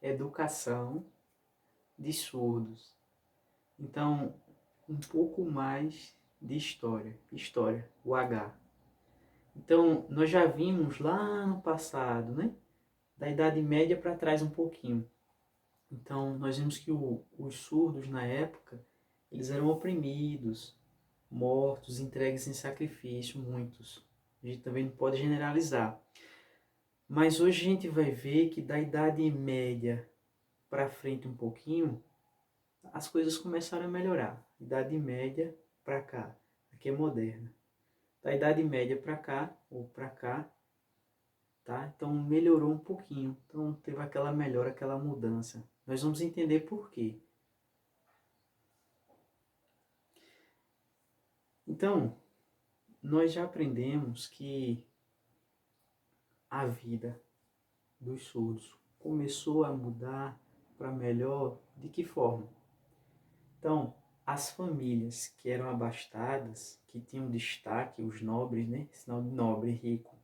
educação de surdos. Então, um pouco mais de história. História, o H. Então, nós já vimos lá no passado, né? Da Idade Média para trás um pouquinho. Então, nós vimos que os surdos na época, eles eram oprimidos, mortos, entregues em sacrifício, muitos. A gente também não pode generalizar. Mas hoje a gente vai ver que da Idade Média para frente um pouquinho, as coisas começaram a melhorar. Idade Média para cá, aqui é moderna. Da Idade Média para cá, ou para cá, tá? Então melhorou um pouquinho. Então teve aquela melhora, aquela mudança. Nós vamos entender por quê. Então, nós já aprendemos que a vida dos surdos começou a mudar para melhor. De que forma? Então, as famílias que eram abastadas, que tinham destaque, os nobres, né? Sinal de nobre, rico.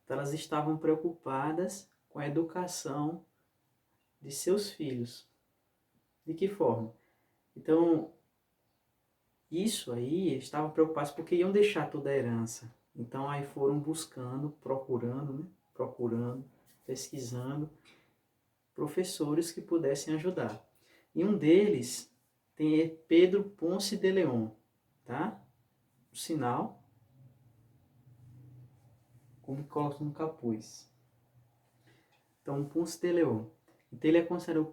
Então, elas estavam preocupadas com a educação de seus filhos. De que forma? Então, isso aí, eles estavam preocupados porque iam deixar toda a herança. Então, aí foram buscando, procurando, né? Procurando, pesquisando professores que pudessem ajudar. E um deles tem Pedro Ponce de León, tá? O sinal, como coloca no capuz. Então, Ponce de León. Então, ele é considerado o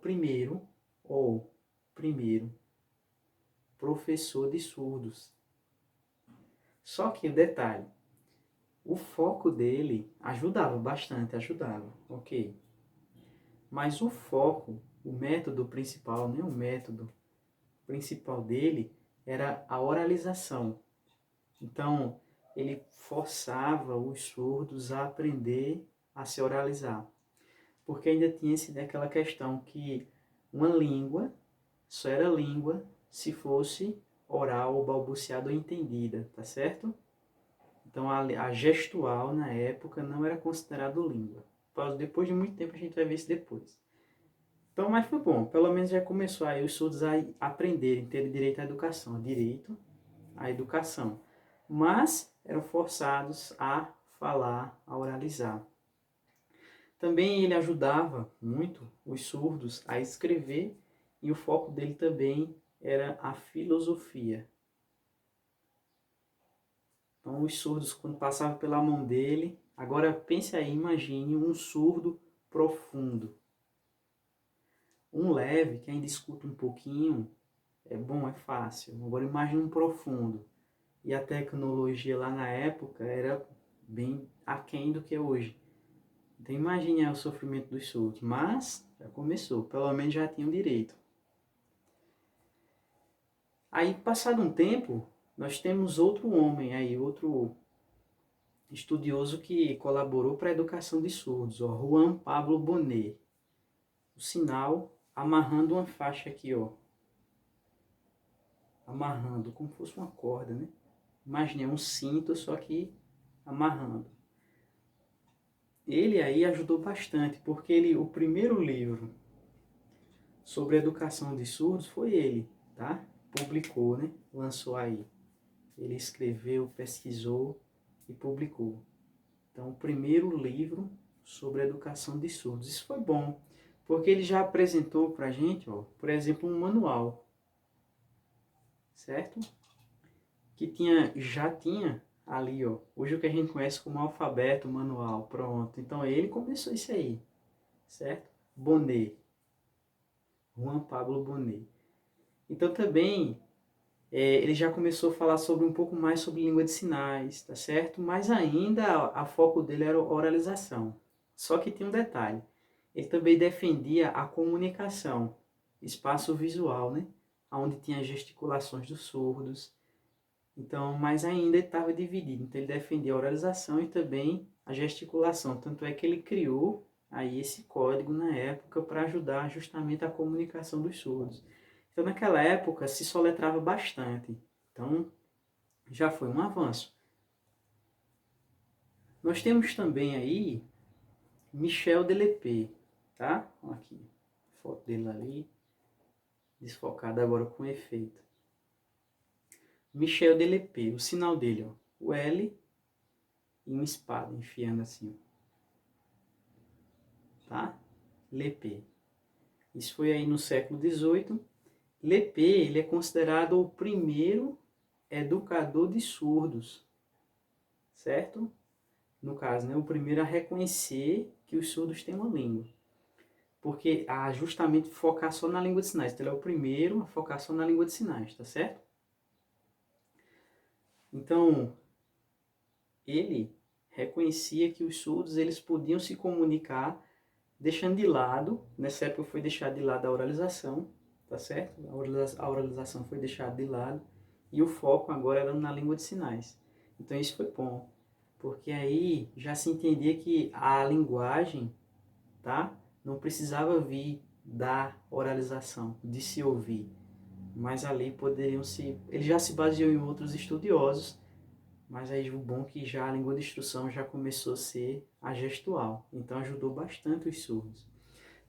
primeiro professor de surdos. Só que o detalhe, o foco dele ajudava bastante, ajudava, ok? Mas o foco, o método principal, né? O método principal dele era a oralização. Então, ele forçava os surdos a aprender a se oralizar. Porque ainda tinha aquela questão que uma língua só era língua se fosse oral ou balbuciada ou entendida, tá certo? Então, a gestual na época não era considerado língua. Depois de muito tempo a gente vai ver isso depois. Então, mas foi bom, pelo menos já começou aí os surdos a aprenderem, terem direito à educação, direito à educação. Mas eram forçados a falar, a oralizar. Também ele ajudava muito os surdos a escrever e o foco dele também era a filosofia. Então os surdos, quando passavam pela mão dele, agora pense aí, imagine um surdo profundo. Um leve, que ainda escuta um pouquinho, é bom, é fácil. Agora imagine um profundo. E a tecnologia lá na época era bem aquém do que é hoje. Então imagine o sofrimento dos surdos. Mas já começou, pelo menos já tinham direito. Aí, passado um tempo, nós temos outro homem aí, outro estudioso que colaborou para a educação de surdos, ó, Juan Pablo Bonet. O sinal amarrando uma faixa aqui, ó. Amarrando, como se fosse uma corda, né? Imagine, um cinto, só que amarrando. Ele aí ajudou bastante, porque o primeiro livro sobre a educação de surdos foi ele, tá? Publicou, né? Lançou aí. Ele escreveu, pesquisou e publicou. Então, o primeiro livro sobre a educação de surdos. Isso foi bom, porque ele já apresentou para a gente, ó, por exemplo, um manual, certo? Que já tinha ali, ó, hoje o que a gente conhece como alfabeto manual, pronto. Então, ele começou isso aí, certo? Bonet, Juan Pablo Bonet. Então, também ele já começou a falar sobre um pouco mais sobre língua de sinais, tá certo? Mas ainda a foco dele era a oralização. Só que tinha um detalhe. Ele também defendia a comunicação, espaço visual, né? Onde tinha gesticulações dos surdos. Então, mas ainda estava dividido. Então, ele defendia a oralização e também a gesticulação. Tanto é que ele criou aí esse código na época para ajudar justamente a comunicação dos surdos. Então, naquela época, se soletrava bastante. Então, já foi um avanço. Nós temos também aí Michel Delpech. tá? Aqui, foto dele ali, desfocada agora com efeito. Michel Delépée, o sinal dele, ó, o L e uma espada enfiando assim, ó, tá? Lépée. Isso foi aí no século XVIII. Lépée, ele é considerado o primeiro educador de surdos, certo? No caso, né, o primeiro a reconhecer que os surdos têm uma língua. Porque a justamente focar só na língua de sinais. Então ele é o primeiro a focar só na língua de sinais, tá certo? Então, ele reconhecia que os surdos eles podiam se comunicar deixando de lado, nessa época foi deixado de lado a oralização, tá certo? A oralização foi deixada de lado e o foco agora era na língua de sinais. Então isso foi bom, porque aí já se entendia que a linguagem, tá? Não precisava vir da oralização, de se ouvir, mas ali poderiam se... Ele já se baseou em outros estudiosos, mas aí o bom é que já a língua de instrução já começou a ser a gestual, então ajudou bastante os surdos.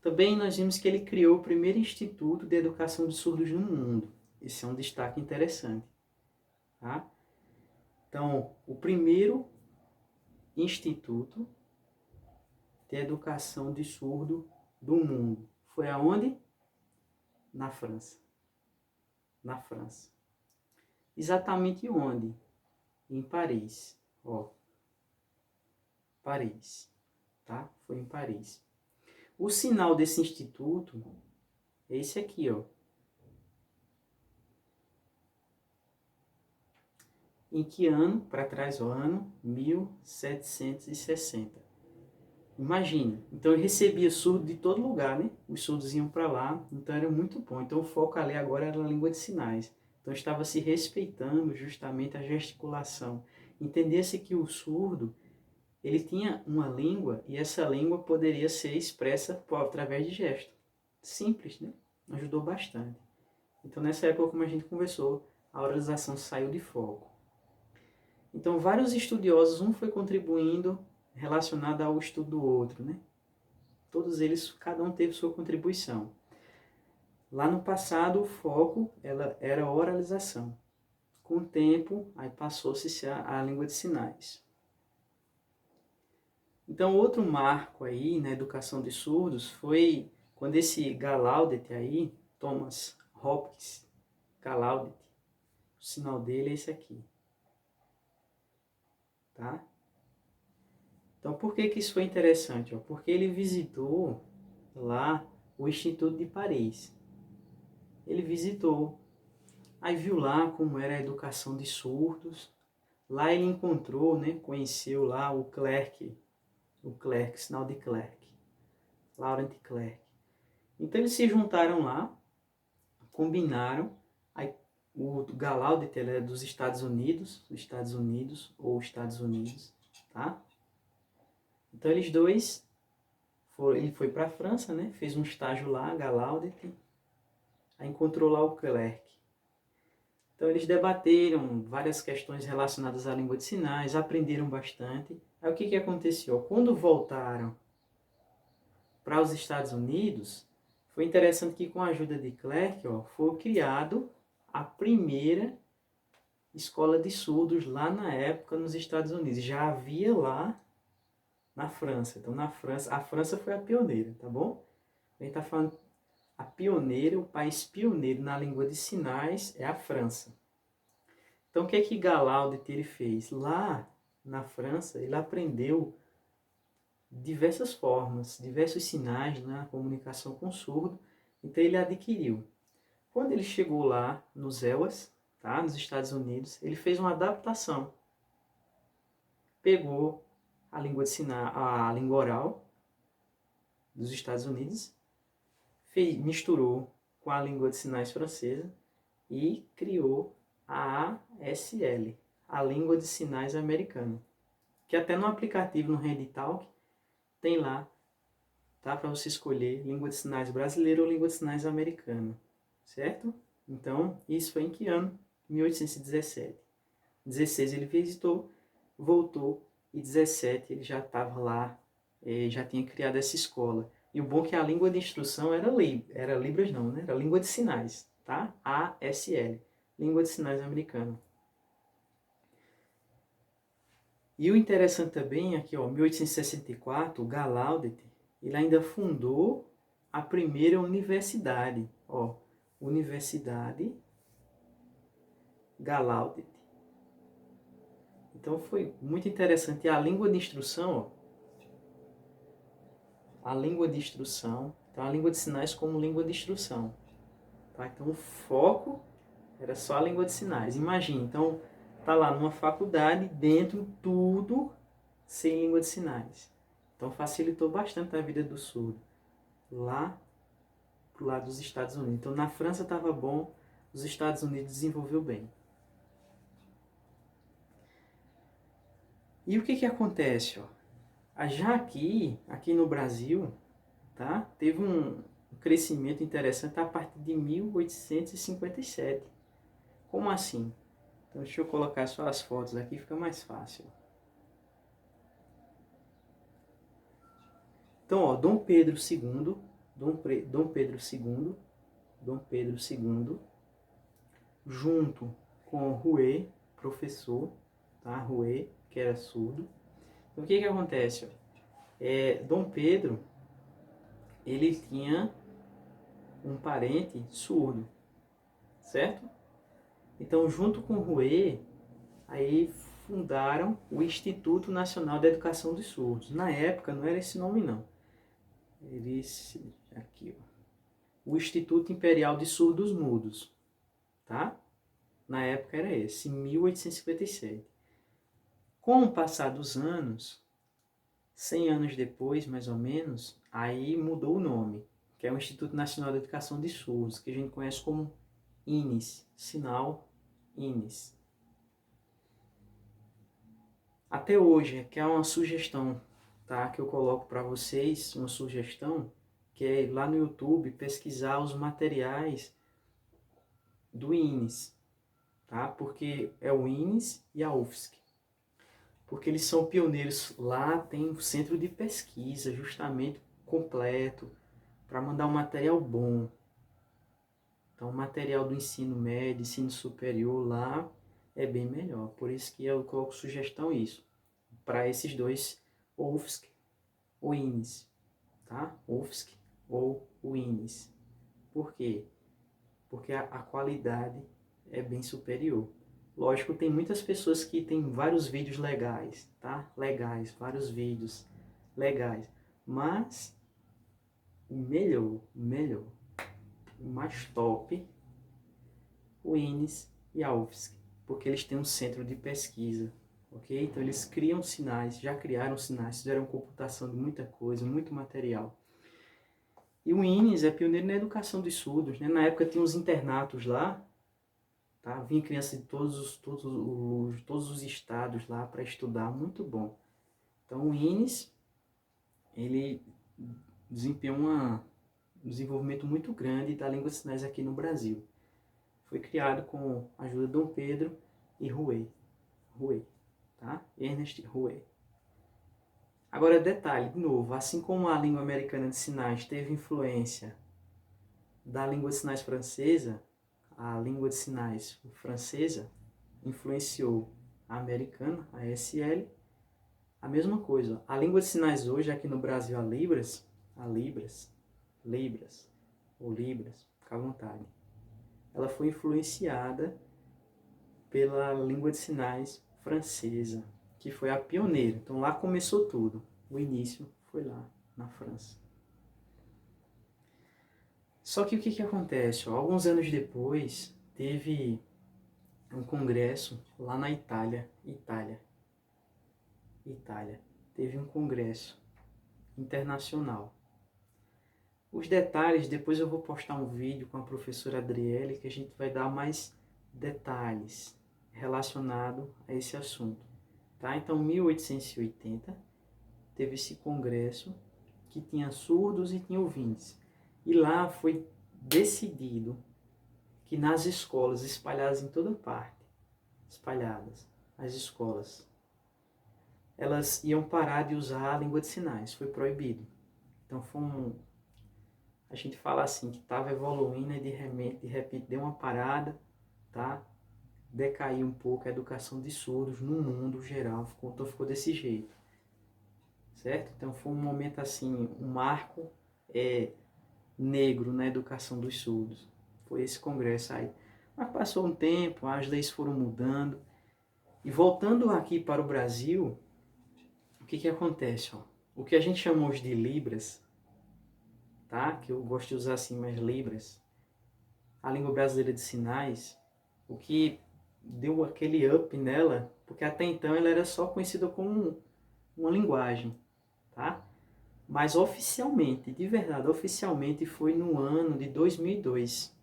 Também nós vimos que ele criou o primeiro instituto de educação de surdos no mundo. Esse é um destaque interessante. Tá? Então, o primeiro instituto de educação de surdo do mundo foi aonde? Na França. Na França. Exatamente onde? Em Paris. Ó, Paris. Tá? Foi em Paris. O sinal desse instituto é esse aqui, ó. Em que ano? Para trás, o ano 1760. Imagine. Então eu recebia surdo de todo lugar, né? Os surdos iam para lá, então era muito bom. Então o foco ali agora era na língua de sinais. Então estava se respeitando justamente a gesticulação. Entendia-se que o surdo, ele tinha uma língua e essa língua poderia ser expressa através de gesto. Simples, né? Ajudou bastante. Então nessa época, como a gente conversou, a oralização saiu de foco. Então, vários estudiosos, um foi contribuindo relacionado ao estudo do outro, né? Todos eles, cada um teve sua contribuição. Lá no passado, o foco era a oralização. Com o tempo, aí passou-se a língua de sinais. Então, outro marco aí na educação de surdos foi quando esse Gallaudet aí, Thomas Hopkins Gallaudet, o sinal dele é esse aqui. Tá? Então, por que isso foi interessante? Porque ele visitou lá o Instituto de Paris. Ele visitou, aí viu lá como era a educação de surdos. Lá ele encontrou, né, conheceu lá o Clerc, sinal de Clerc, Laurent Clerc. Então eles se juntaram lá, combinaram. Aí, o Gallaudet ele é dos Estados Unidos, tá? Então eles dois, ele foi para a França, né? Fez um estágio lá, Gallaudet, aí encontrou lá o Clerc. Então eles debateram várias questões relacionadas à língua de sinais, aprenderam bastante. Aí o que aconteceu? Quando voltaram para os Estados Unidos, foi interessante que com a ajuda de Clerc, foi criado a primeira escola de surdos lá na época nos Estados Unidos. Já havia lá na França. Então na França, a França foi a pioneira, tá bom? A gente está falando a pioneira, o país pioneiro na língua de sinais é a França. Então o que Gallaudet ele fez? Lá na França ele aprendeu diversas formas, diversos sinais na comunicação com o surdo. Então ele adquiriu. Quando ele chegou lá nos EWAS, tá, nos Estados Unidos, ele fez uma adaptação. Pegou a língua de sinais, a língua oral dos Estados Unidos, misturou com a língua de sinais francesa e criou a ASL, a língua de sinais americana, que até no aplicativo, no HandyTalk, tem lá, tá, para você escolher língua de sinais brasileira ou língua de sinais americana, certo? Então, isso foi em que ano? 1817. 16 ele visitou, voltou, e 17 ele já estava lá, já tinha criado essa escola. E o bom é que a língua de instrução era Libras não, né? Era língua de sinais, tá? ASL, língua de sinais americana. E o interessante também aqui, ó, 1864, o Gallaudet, ele ainda fundou a primeira universidade, ó, Universidade Gallaudet. Então foi muito interessante. E a língua de instrução, ó, a língua de instrução, então a língua de sinais como língua de instrução. Tá? Então o foco era só a língua de sinais. Imagina, então tá lá numa faculdade, dentro tudo sem língua de sinais. Então facilitou bastante a vida do surdo. Lá pro lado dos Estados Unidos. Então na França estava bom, os Estados Unidos desenvolveu bem. E o que que acontece? Ó? Já aqui no Brasil, tá? Teve um crescimento interessante a partir de 1857. Como assim? Então deixa eu colocar só as fotos aqui, fica mais fácil. Então, ó, Dom Pedro II, Dom Pedro II, junto com Rouet, professor, tá? Rouet, que era surdo. Então, o que que acontece? Ó? Dom Pedro, ele tinha um parente surdo, certo? Então, junto com Rouet, aí fundaram o Instituto Nacional de Educação dos Surdos. Na época não era esse nome não. Aqui, ó. O Instituto Imperial de Surdos Mudos, tá? Na época era esse, em 1857. Com o passar dos anos, 100 anos depois, mais ou menos, aí mudou o nome, que é o Instituto Nacional de Educação de Surdos, que a gente conhece como INES, sinal INES. Até hoje, que é uma sugestão, tá? Que eu coloco para vocês, uma sugestão, que é lá no YouTube pesquisar os materiais do INES, tá? Porque é o INES e a UFSC. Porque eles são pioneiros. Lá tem um centro de pesquisa, justamente completo, para mandar um material bom. Então, o material do ensino médio, ensino superior lá é bem melhor. Por isso que eu coloco sugestão isso, para esses dois, UFSC ou INES, tá? UFSC ou o INES. Por quê? Porque a qualidade é bem superior. Lógico, tem muitas pessoas que têm vários vídeos legais, tá? Legais, vários vídeos legais. Mas o melhor, o mais top, o INES e a UFSC. Porque eles têm um centro de pesquisa, ok? Então eles criam sinais, já criaram sinais, fizeram computação de muita coisa, muito material. E o INES é pioneiro na educação dos surdos, né? Na época tinha uns internatos lá, tá? Vinha criança de todos os estados lá para estudar, muito bom. Então o INES, ele desempenhou um desenvolvimento muito grande da língua de sinais aqui no Brasil. Foi criado com a ajuda de Dom Pedro e Rouet, tá? Ernest Rouet. Agora detalhe, de novo, assim como a língua americana de sinais teve influência da língua de sinais francesa, a língua de sinais francesa influenciou a americana, a ASL, a mesma coisa. A língua de sinais hoje aqui no Brasil, a Libras, ou Libras, fica à vontade. Ela foi influenciada pela língua de sinais francesa, que foi a pioneira. Então lá começou tudo. O início foi lá, na França. Só que o que acontece? Alguns anos depois, teve um congresso lá na Itália. Teve um congresso internacional. Os detalhes, depois eu vou postar um vídeo com a professora Adriele, que a gente vai dar mais detalhes relacionados a esse assunto. Tá? Então, em 1880, teve esse congresso que tinha surdos e tinha ouvintes. E lá foi decidido que nas escolas, espalhadas em toda parte, as escolas, elas iam parar de usar a língua de sinais, foi proibido. Então a gente fala assim, que estava evoluindo e de repente deu uma parada, tá? Decaiu um pouco a educação de surdos no mundo geral, então ficou desse jeito, certo? Então foi um momento assim, um marco negro na educação dos surdos. Foi esse congresso aí. Mas passou um tempo, as leis foram mudando, e voltando aqui para o Brasil, o que acontece? Ó? O que a gente chama hoje de Libras, tá? Que eu gosto de usar assim mais Libras, a língua brasileira de sinais, o que deu aquele up nela, porque até então ela era só conhecida como uma linguagem, tá? Mas oficialmente, de verdade, oficialmente foi no ano de 2002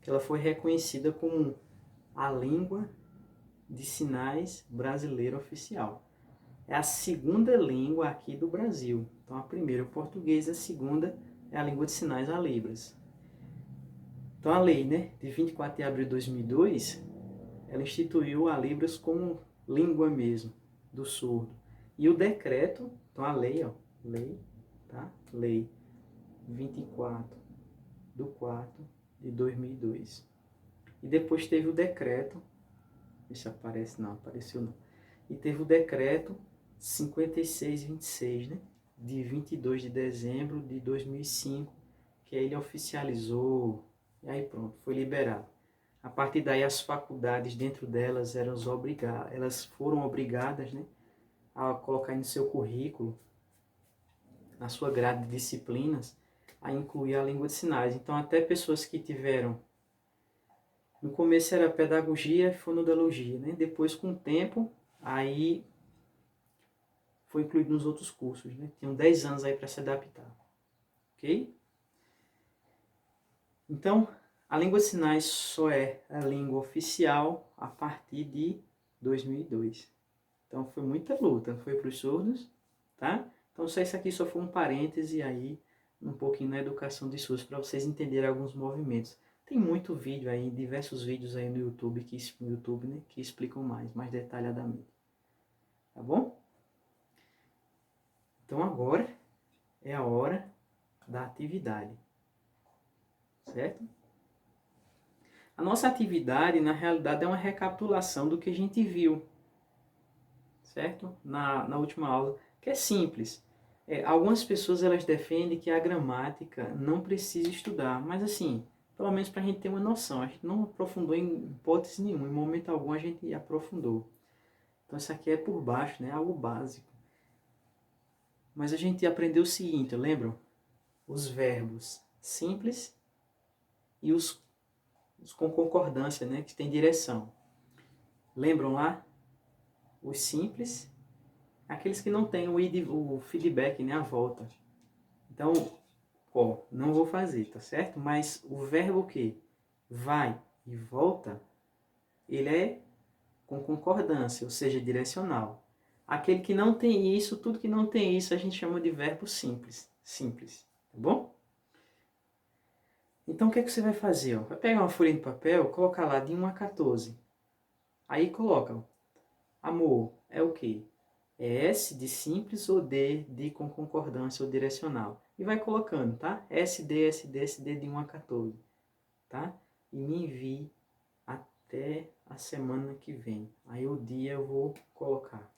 que ela foi reconhecida como a língua de sinais brasileira oficial. É a segunda língua aqui do Brasil. Então a primeira é o português, a segunda é a língua de sinais, a Libras. Então a lei, né, de 24 de abril de 2002, ela instituiu a Libras como língua mesmo do surdo. E o decreto, então a lei, ó, lei, tá? Lei 24 do 4 de 2002. E depois teve o decreto, deixa eu aparece, não, apareceu não. E teve o decreto 5626, né? De 22 de dezembro de 2005, que aí ele oficializou, e aí pronto, foi liberado. A partir daí as faculdades dentro delas elas foram obrigadas, né, a colocar no seu currículo, na sua grade de disciplinas, a incluir a língua de sinais. Então até pessoas que tiveram, no começo era pedagogia e fonoaudiologia, né? Depois com o tempo, aí foi incluído nos outros cursos, né? Tinham 10 anos aí para se adaptar, ok? Então, a língua de sinais só é a língua oficial a partir de 2002. Então, foi muita luta, foi para os surdos, tá? Então, só isso aqui só foi um parêntese aí, um pouquinho na educação de surdos, para vocês entenderem alguns movimentos. Tem muito vídeo aí, diversos vídeos aí no YouTube, né, que explicam mais detalhadamente. Tá bom? Então, agora é a hora da atividade, certo? A nossa atividade, na realidade, é uma recapitulação do que a gente viu, certo? Na última aula, que é simples. Algumas pessoas elas defendem que a gramática não precisa estudar, mas assim, pelo menos para a gente ter uma noção, a gente não aprofundou em hipótese nenhuma, em momento algum a gente aprofundou. Então isso aqui é por baixo, né? Algo básico. Mas a gente aprendeu o seguinte, lembram? Os verbos simples e os com concordância, né? Que tem direção. Lembram lá? Os simples, aqueles que não têm o feedback, né? A volta. Então, ó, não vou fazer, tá certo? Mas o verbo que vai e volta, ele é com concordância, ou seja, direcional. Aquele que não tem isso, tudo que não tem isso, a gente chama de verbo simples. Simples, tá bom? Então, o que é que você vai fazer? Ó? Vai pegar uma folha de papel, colocar lá de 1 a 14. Aí coloca, ó, amor, é o quê? É S de simples ou D de com concordância ou direcional. E vai colocando, tá? SD, SD, SD de 1 a 14, tá? E me envie até a semana que vem. Aí o dia eu vou colocar.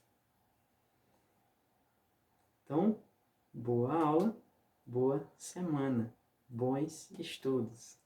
Então, boa aula, boa semana, bons estudos.